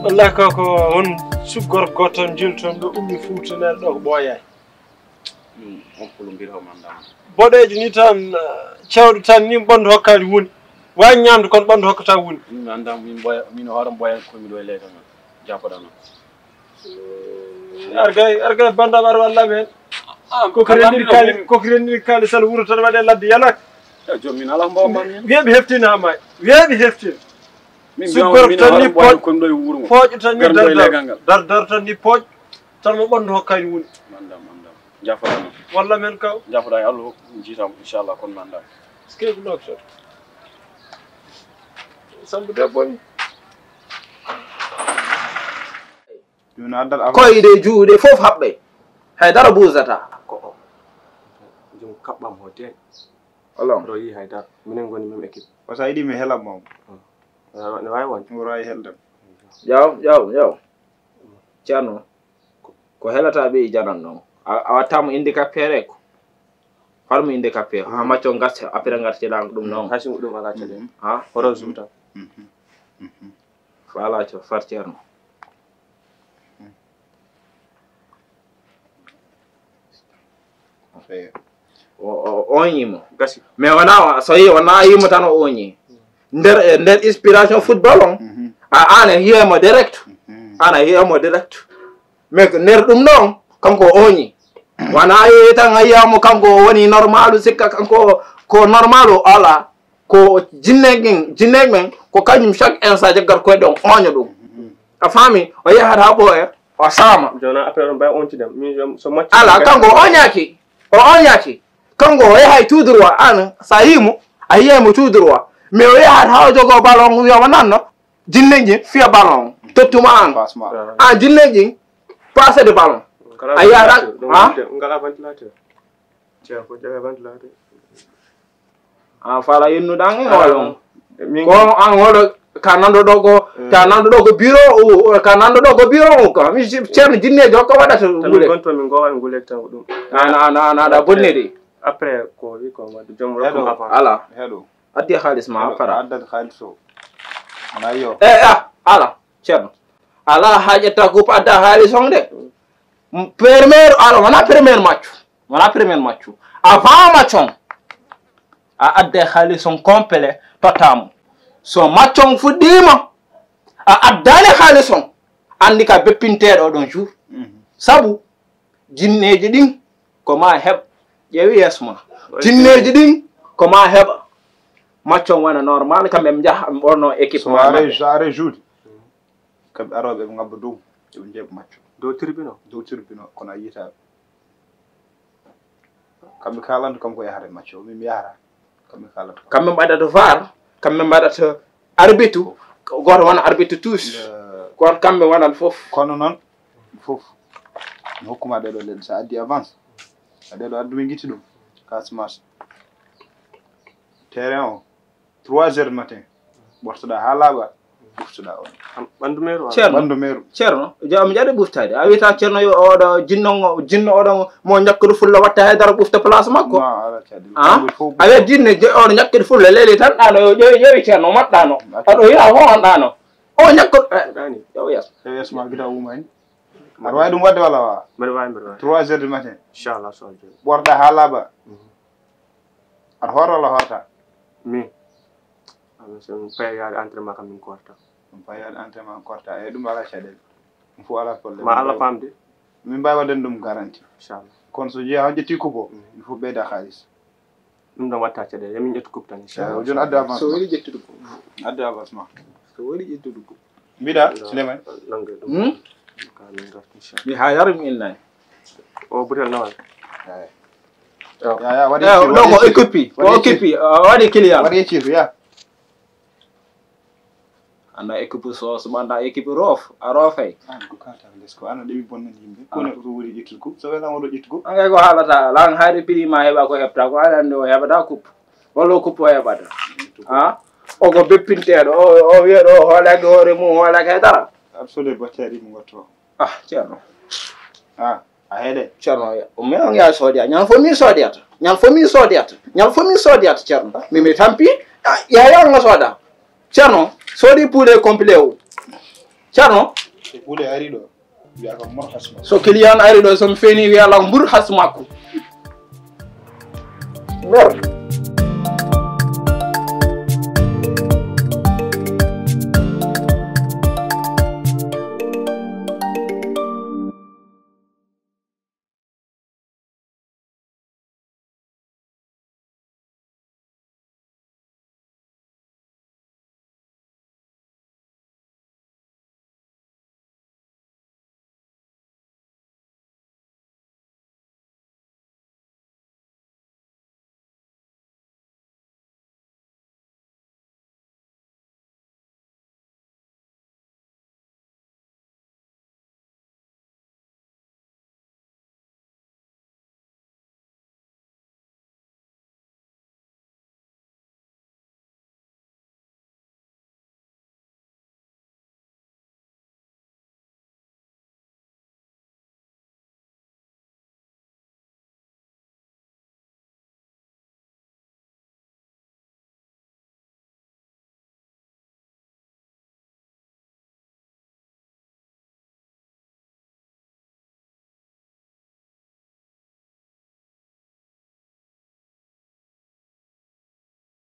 Allah ko on sugor goton jilton do ummi fuutanel do boyay on pulo mbir ho manda bodeji ni tan cewdo tan ni bondo hokkali woni wa ñamdu kon bondo hokkata woni min andam min boya min horam boya ko mi do leyta non japoda non argay banda war walla men ko rendir kali sal wuro tan wade ladde yalak jommin ala mbaw man weebi heftina may weebi heftin min sugor tan ni pooj ko ndoy wuro pooj tan ni dar tan ni pooj tan mo bondo hokkali woni mandam jafoda non walla men kaw jafoda Allah jitam inshallah kon mandam skegu doktor sambu deboni koyde juude fof habbe haydara buusata ko jom kabbam hotel Allah do yi haydara minen goni mem équipe o sa idi mi helam mom ne way won mo ray heldam yaw Ceerno ko helata be janan non a wattamo handicapé rek har mo handicapé ha macco gatte après gatte lang dum non hasim dum ala tede ha horo zuta fala to far Ceerno oñimo gasi mais wana so yi wana yimo tan oñi nder inspiration football on ana yimo direct mais nder dum non kanko oñi wana yi tan ayamo kanko woni normalu sikka kanko ko normalu ala ko jinnegen ko kanyum chaque instant jaggar koy don oño dum a fami o yahata boye o sama jona après on bay on tidam min so macci ala kanko oñaki kanko o yahay tout droit an sa yimo ayemo tout droit mais o yahata ha jogo ballon yo nanno jinneji fiya ballon tottuma an jinneji passer de ballon ayara ngala ventilateur tiens ko jaga ventilateur fala yinnu dangi wala ko an wala kanando dogo bureau kanando dogo bureau ko mi Ceerno jinnejo ko wadata ngule gonto min gowal ngule tan dum na da bonnedi après ko wi ko ma jom roko avant ala hello addi khalis ma para adda khaliso ana yo ala Ceerno ala hajata ko adda khalis on de premier ala wana premier match avant match a adde khalis on complet totam so match on fudima a addane khalis on andi ka beppintedo don jour sabu jinneji din ko ma heb jewi yesma jinneji din ko ma heb match on wana normal kambe jah borno équipe soare jour kam arobe ngabbu dum dum jeb match do tribunal kono yita kambe kalandu kam ko yahare match o mi yahara kambe badata var kambe badata arbitre goto wana arbitre tous goto kambe wana fof kono non fof no kuma de do len sa addi avance ade do addu mi giti dum kasmas terrain o 3h du matin bortoda halaba buftuda on bandu meru Ceerno jam jade buftade a wita Ceerno yo odo jinno odo mo nyakkudu fulla watta haydara bufta place makko a wi jinne odo nyakkudu fulla lele tan dano yewi Ceerno maddano ado ya ho andano o nyakkudu dani yes ma gida umani ar way dum wadde wala wa mer way 3h du matin inshallah so je borda halaba ar horo la horta mi sen payade entraînement kam min korta payade entraînement korta e dum ala chadel fu ala problème ma ala famde min bay waden dum garantie inshallah kon so je hajati kubo il faut beda khalis dum dum watta chadel yamin jettu kup tan inshallah jon adda avance so weli jettudu ko adda avance ma so weli jettudu ko bida Suleiman nange dum ka min rat inshallah mi hayar mi illay o butel nawal ya wadi no equipe wadi client wadi chief ya anda équipe so banda équipe rof a rofay ko kata lesko ana debi bonnan yimbe kono to wuri jitul ko so wala wodo jittugo angay ko halata lang haari prix ma heba ko hepta ko alande o hebata coupe wala coupe o hebata o go beppintedo o wiedo hoolake hore mum hoolake dara absolument bateri mo gotto Ceerno a hede Ceerno o me on ya sodiya nyal fo mi sodiyata Ceerno mi tampi ya nga soda Ceerno sodi poulet complet o Ceerno e ɓuule ari ɗo wiya kam mon hasma so client ari ɗo somi feeni wiya lam mbur has makko merde